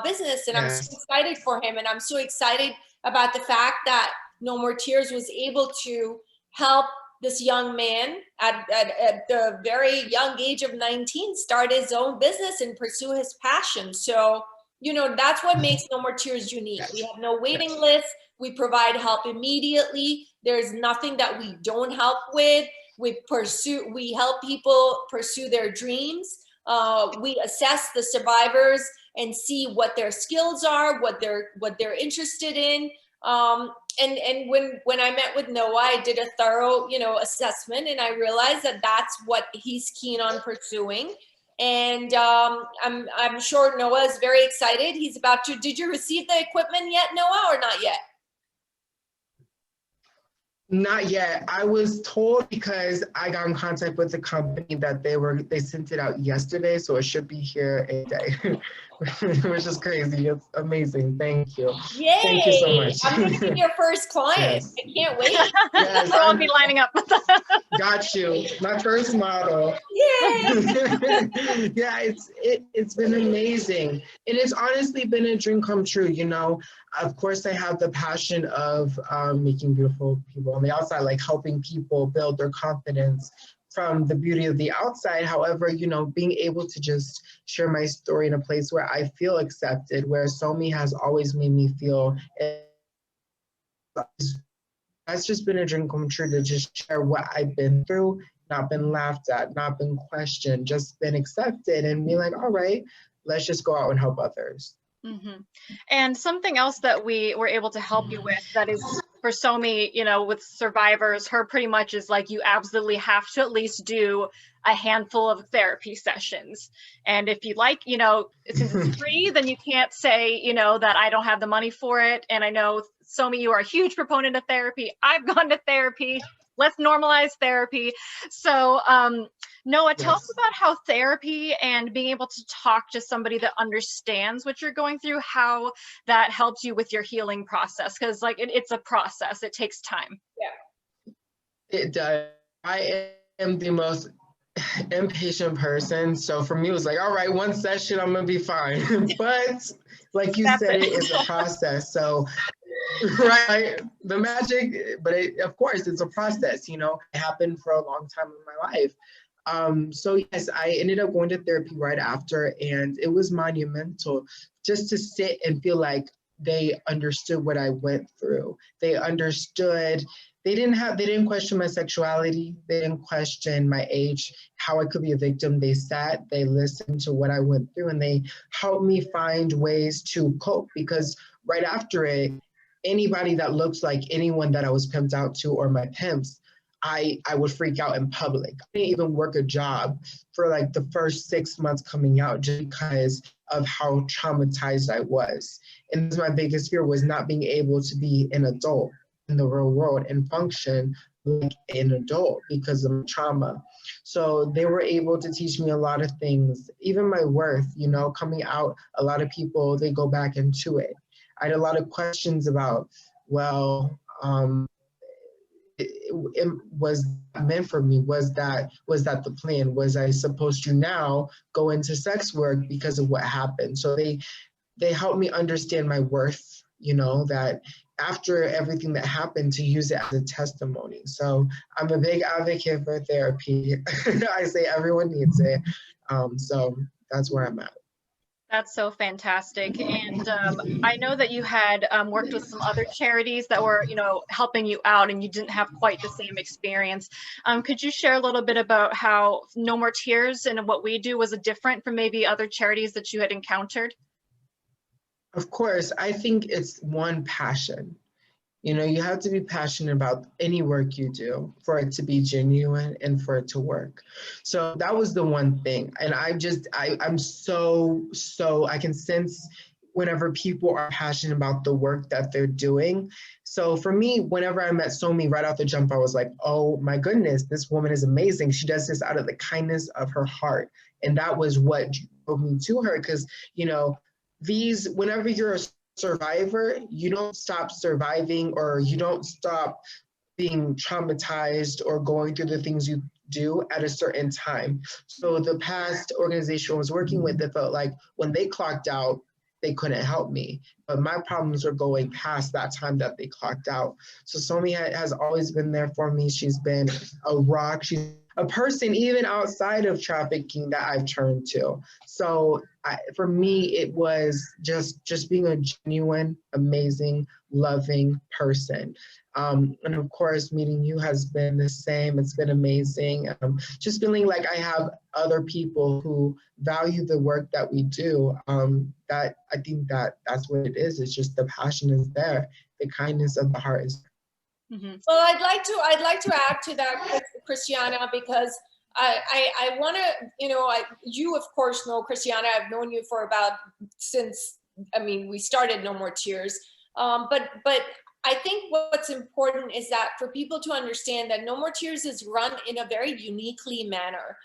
business. And I'm so excited for him. And I'm so excited about the fact that No More Tears was able to help this young man at the very young age of 19 start his own business and pursue his passion. So, that's what makes No More Tears unique. We have no waiting list. We provide help immediately. There's nothing that we don't help with. We help people pursue their dreams. We assess the survivors and see what their skills are, what they're interested in. And when I met with Noah, I did a thorough, assessment, and I realized that that's what he's keen on pursuing. And I'm sure Noah is very excited. He's about to. Did you receive the equipment yet, Noah, or not yet? Not yet. I was told, because I got in contact with the company, that they sent it out yesterday, so it should be here a day, which is crazy. It's amazing. Thank you. Yay! Thank you so much. I'm going to be your first client. Yes. I can't wait. Yes, we'll be lining up. Got you. My first model. Yay! Yeah, it's been amazing. And it's honestly been a dream come true, Of course, I have the passion of making beautiful people on the outside, like helping people build their confidence from the beauty of the outside. However, being able to just share my story in a place where I feel accepted, where Somi has always made me feel, that's just been a dream come true, to just share what I've been through, not been laughed at, not been questioned, just been accepted, and be like, all right, let's just go out and help others. Mm-hmm. And something else that we were able to help you with, that is for Somi, with survivors, her pretty much is like, you absolutely have to at least do a handful of therapy sessions. And if you like, since it's free, then you can't say, that I don't have the money for it. And I know, Somi, you are a huge proponent of therapy. I've gone to therapy. Let's normalize therapy. So, Noah, tell us about how therapy and being able to talk to somebody that understands what you're going through, how that helps you with your healing process. Because it's a process. It takes time. Yeah. It does. I am the most impatient person. So for me, it was like, all right, one session, I'm going to be fine. But like you said, it is a process. So right, the magic, but of course it's a process, it happened for a long time in my life. So yes, I ended up going to therapy right after, and it was monumental just to sit and feel like they understood what I went through. They understood. They didn't question my sexuality. They didn't question my age, how I could be a victim. They sat, they listened to what I went through, and they helped me find ways to cope, because right after it, anybody that looks like anyone that I was pimped out to, or my pimps, I would freak out in public. I didn't even work a job for like the first 6 months coming out, just because of how traumatized I was. And my biggest fear was not being able to be an adult in the real world and function like an adult because of my trauma. So they were able to teach me a lot of things, even my worth, coming out. A lot of people, they go back into it. I had a lot of questions about, well, it was meant for me. Was that the plan? Was I supposed to now go into sex work because of what happened? So they helped me understand my worth, that after everything that happened, to use it as a testimony. So I'm a big advocate for therapy. I say everyone needs it. So that's where I'm at. That's so fantastic. And I know that you had worked with some other charities that were, helping you out, and you didn't have quite the same experience. Could you share a little bit about how No More Tears and what we do was different from maybe other charities that you had encountered? Of course, I think it's one, passion. You have to be passionate about any work you do for it to be genuine and for it to work. So that was the one thing. And I'm so, I can sense whenever people are passionate about the work that they're doing. So for me, whenever I met Somi right off the jump, I was like, oh my goodness, this woman is amazing. She does this out of the kindness of her heart. And that was what drove me to her, because, whenever you're a survivor, you don't stop surviving, or you don't stop being traumatized or going through the things you do at a certain time. So the past organization I was working with, it felt like when they clocked out, they couldn't help me, but my problems were going past that time that they clocked out. So Somi has always been there for me. She's been a rock. She's a person even outside of trafficking that I've turned to. So for me, it was just being a genuine, amazing, loving person. And of course, meeting you has been the same. It's been amazing. Just feeling like I have other people who value the work that we do. That I think that's what it is. It's just the passion is there. The kindness of the heart is there. Mm-hmm. Well, I'd like to add to that, Christiana, because I want to, you of course know Christiana. I've known you for since we started No More Tears. But I think what's important is that for people to understand that No More Tears is run in a very uniquely manner.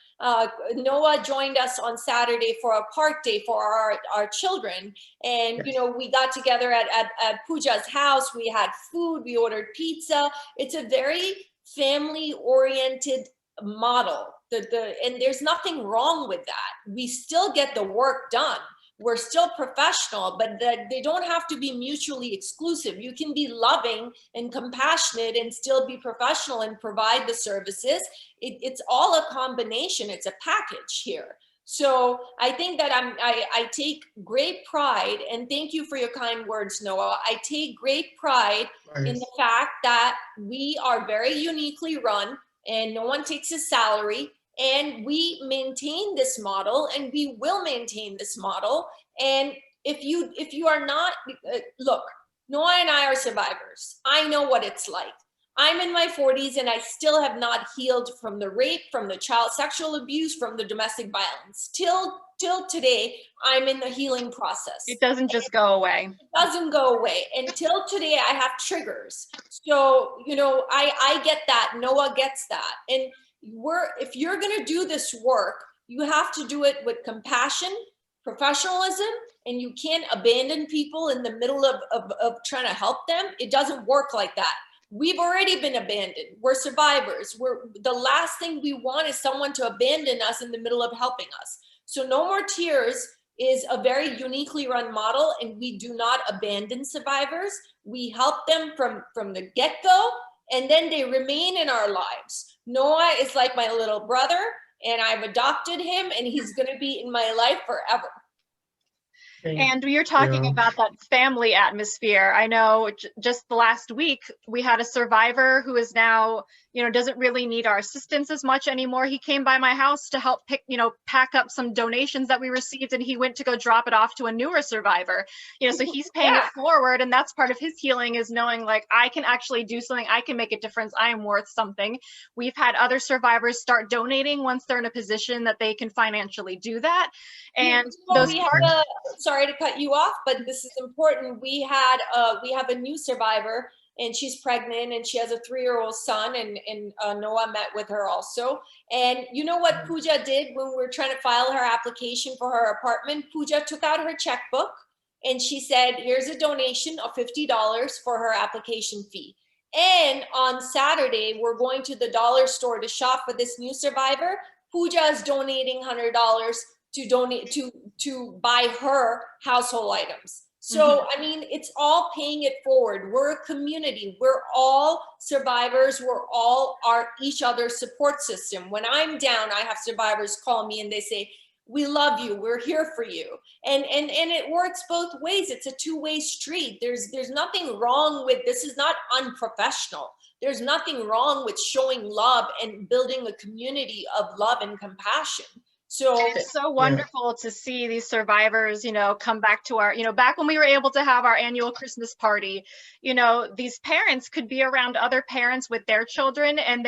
Noah joined us on Saturday for a park day for our children. And, yes. We got together at Pooja's house. We had food, we ordered pizza. It's a very family-oriented model. And there's nothing wrong with that. We still get the work done. We're still professional, but they don't have to be mutually exclusive. You can be loving and compassionate and still be professional and provide the services. It's all a combination. It's a package here. So I think that I take great pride, and thank you for your kind words, Noah. I take great pride in the fact that we are very uniquely run and no one takes a salary. And we maintain this model, and we will maintain this model. And if you are not, look, Noah and I are survivors. I know what it's like. I'm in my 40s and I still have not healed from the rape, from the child sexual abuse, from the domestic violence. Till today, I'm in the healing process. It doesn't just go away. It doesn't go away. Until today, I have triggers. So, I get that. Noah gets that. And if you're going to do this work, you have to do it with compassion, professionalism, and you can't abandon people in the middle of trying to help them. It doesn't work like that. We've already been abandoned. We're survivors. The last thing we want is someone to abandon us in the middle of helping us. So No More Tears is a very uniquely run model, and we do not abandon survivors. We help them from the get-go, and then they remain in our lives. Noah is like my little brother, and I've adopted him, and he's going to be in my life forever. And you're talking about that family atmosphere. I know just the last week, we had a survivor who is now, doesn't really need our assistance as much anymore. He came by my house to help pack up some donations that we received, and he went to go drop it off to a newer survivor. So he's paying it forward, and that's part of his healing, is knowing like, I can actually do something. I can make a difference. I am worth something. We've had other survivors start donating once they're in a position that they can financially do that. And sorry to cut you off, but this is important. We have a new survivor, and she's pregnant, and she has a 3-year-old son, and Noah met with her also. And you know what Pooja did when we were trying to file her application for her apartment? Pooja took out her checkbook, and she said, here's a donation of $50 for her application fee. And on Saturday, we're going to the dollar store to shop for this new survivor. Pooja is donating $100 to buy her household items. So, I mean, it's all paying it forward. We're a community. We're all survivors. We're all each other's support system. When I'm down, I have survivors call me and they say, we love you. We're here for you. And it works both ways. It's a two-way street. There's nothing wrong with, this is not unprofessional. There's nothing wrong with showing love and building a community of love and compassion. So it's so wonderful to see these survivors, you know, come back to our, you know, back when we were able to have our annual Christmas party, you know, these parents could be around other parents with their children, and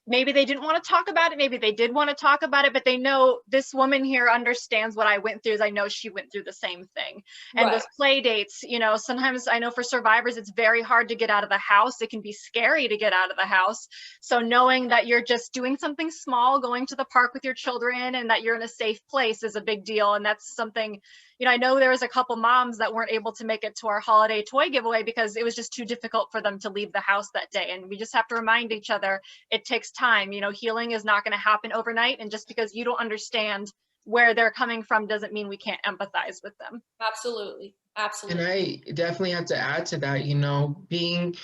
maybe they didn't want to talk about it. Maybe they did want to talk about it, but they know this woman here understands what I went through. As I know she went through the same thing. And those play dates, you know, sometimes I know for survivors, it's very hard to get out of the house. It can be scary to get out of the house. So knowing that you're just doing something small, going to the park with your children, and that you're in a safe place is a big deal. And that's something, you know, I know there was a couple moms that weren't able to make it to our holiday toy giveaway because it was just too difficult for them to leave the house that day. And we just have to remind each other, it takes time. You know, healing is not going to happen overnight. And just because you don't understand where they're coming from doesn't mean we can't empathize with them. Absolutely. Absolutely. And I definitely have to add to that, you know, being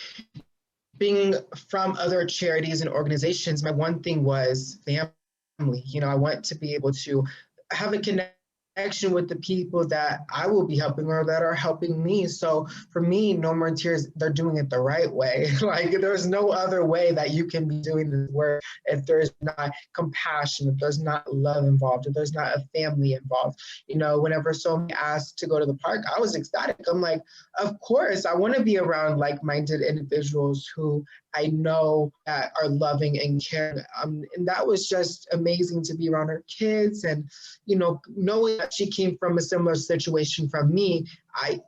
from other charities and organizations, my one thing was family. You know, I want to be able to have a connection with the people that I will be helping or that are helping me. So for me, No More Tears, they're doing it the right way. Like there's no other way that you can be doing this work if there's not compassion, if there's not love involved, if there's not a family involved. You know, whenever someone asked to go to the park, I was ecstatic. I'm like, of course, I want to be around like-minded individuals who I know that are loving and caring. And that was just amazing to be around her kids. And, you know, knowing that she came from a similar situation from me,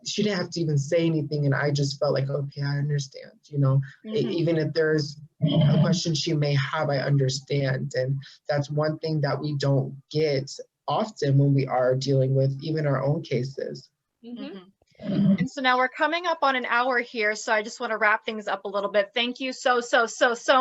she didn't have to even say anything. And I just felt like, okay, I understand, you know, even if there's a question she may have, I understand. And that's one thing that we don't get often when we are dealing with even our own cases. And so now we're coming up on an hour here, so I just want to wrap things up a little bit. Thank you so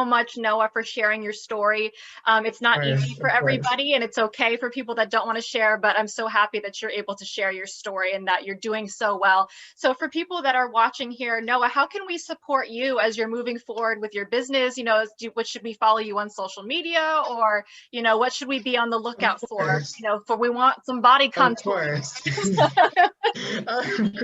much, Noah, for sharing your story. It's not easy for everybody, and it's okay for people that don't want to share, but I'm so happy that you're able to share your story and that you're doing so well. So for people that are watching here, Noah, how can we support you as you're moving forward with your business? You know, what should we follow you on social media, or, you know, what should we be on the lookout for? You know, we want some body contour.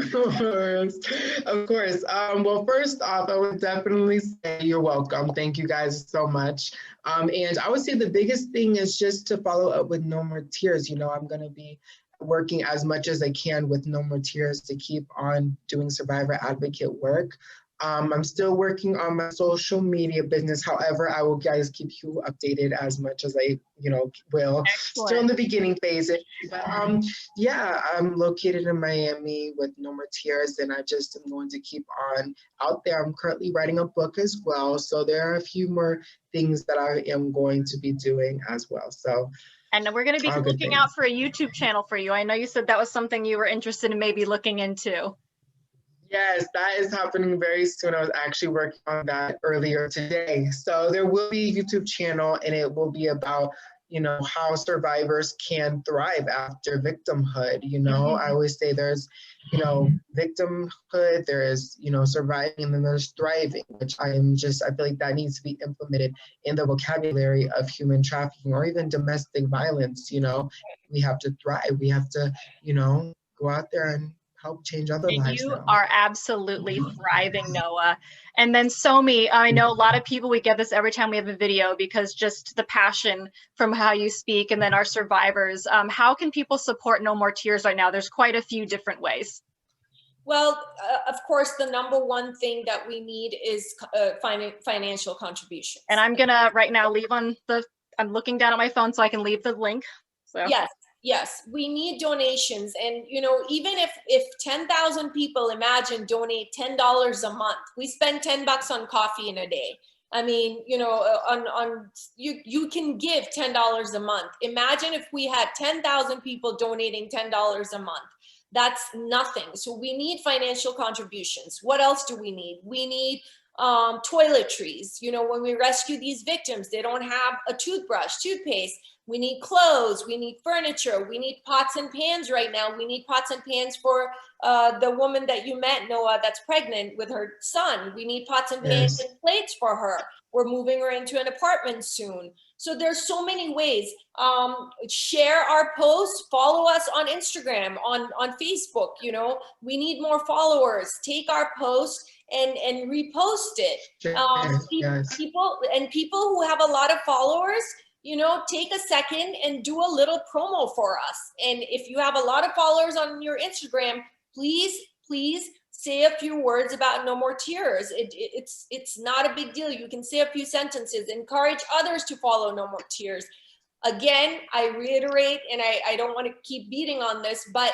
Of course. Well, first off, I would definitely say you're welcome. Thank you guys so much. And I would say the biggest thing is just to follow up with No More Tears. You know, I'm going to be working as much as I can with No More Tears to keep on doing survivor advocate work. I'm still working on my social media business. However, I will guys keep you updated as much as I, you know, will. Excellent. Still in the beginning phases. But yeah, I'm located in Miami with No More Tears, and I just am going to keep on out there. I'm currently writing a book as well. So there are a few more things that I am going to be doing as well. So. And we're going to be looking out for a YouTube channel for you. I know you said that was something you were interested in maybe looking into. Yes, that is happening very soon. I was actually working on that earlier today. So there will be a YouTube channel, and it will be about, you know, how survivors can thrive after victimhood. You know, I always say there's, you know, victimhood, there is, you know, surviving, and then there's thriving, which I feel like that needs to be implemented in the vocabulary of human trafficking or even domestic violence. You know, we have to thrive. We have to, you know, go out there and help change other lives. You are absolutely thriving, Noah. And then Somi, I know a lot of people, we get this every time we have a video because just the passion from how you speak, and then our survivors. How can people support No More Tears right now? There's quite a few different ways. Well, of course, the number one thing that we need is financial contribution. And I'm gonna right now leave on I'm looking down at my phone so I can leave the link. So. Yes, we need donations. And, you know, even if 10,000 people, imagine, donate $10 a month, we spend $10 on coffee in a day. I mean, you know, you can give $10 a month. Imagine if we had 10,000 people donating $10 a month. That's nothing. So we need financial contributions. What else do we need? We need toiletries. You know, when we rescue these victims, they don't have a toothbrush, toothpaste. We need clothes, we need furniture, we need pots and pans right now. We need pots and pans for the woman that you met, Noah, that's pregnant with her son. We need pots and pans Yes. and plates for her. We're moving her into an apartment soon. So there's so many ways. Share our posts, follow us on Instagram, on Facebook. You know, we need more followers. Take our post and repost it. Yes. People who have a lot of followers, you know, take a second and do a little promo for us. And if you have a lot of followers on your Instagram, please say a few words about No More Tears. It's not a big deal. You can say a few sentences. Encourage others to follow No More Tears. Again, I reiterate, and I don't want to keep beating on this, but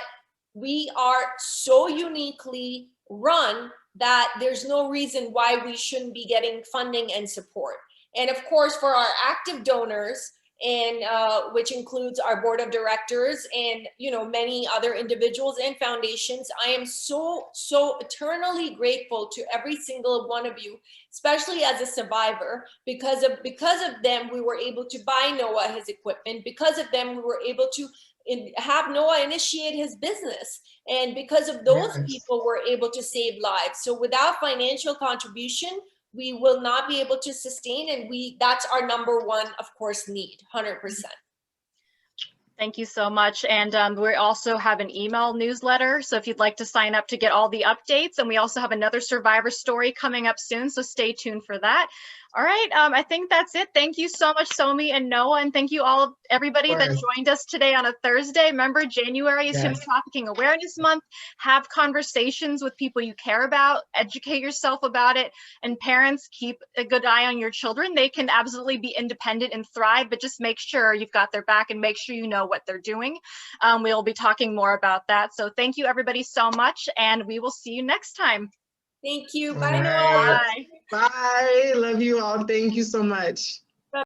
we are so uniquely run that there's no reason why we shouldn't be getting funding and support. And of course, for our active donors, and which includes our board of directors and, you know, many other individuals and foundations, I am so eternally grateful to every single one of you, especially as a survivor. Because of them, we were able to buy Noah his equipment. Because of them, we were able to have Noah initiate his business. And because of those people, we're able to save lives. So without financial contribution, we will not be able to sustain, and that's our number one, of course, need, 100%. Thank you so much. And we also have an email newsletter. So if you'd like to sign up to get all the updates, and we also have another survivor story coming up soon. So stay tuned for that. All right, I think that's it. Thank you so much, Somi and Noah, and thank you all, everybody that joined us today on a Thursday. Remember, January is Human Trafficking Awareness Month. Have conversations with people you care about, educate yourself about it, and parents, keep a good eye on your children. They can absolutely be independent and thrive, but just make sure you've got their back and make sure you know what they're doing. We'll be talking more about that. So thank you, everybody, so much, and we will see you next time. Thank you. All Bye, right. Noah. Bye. Bye. Love you all. Thank you so much.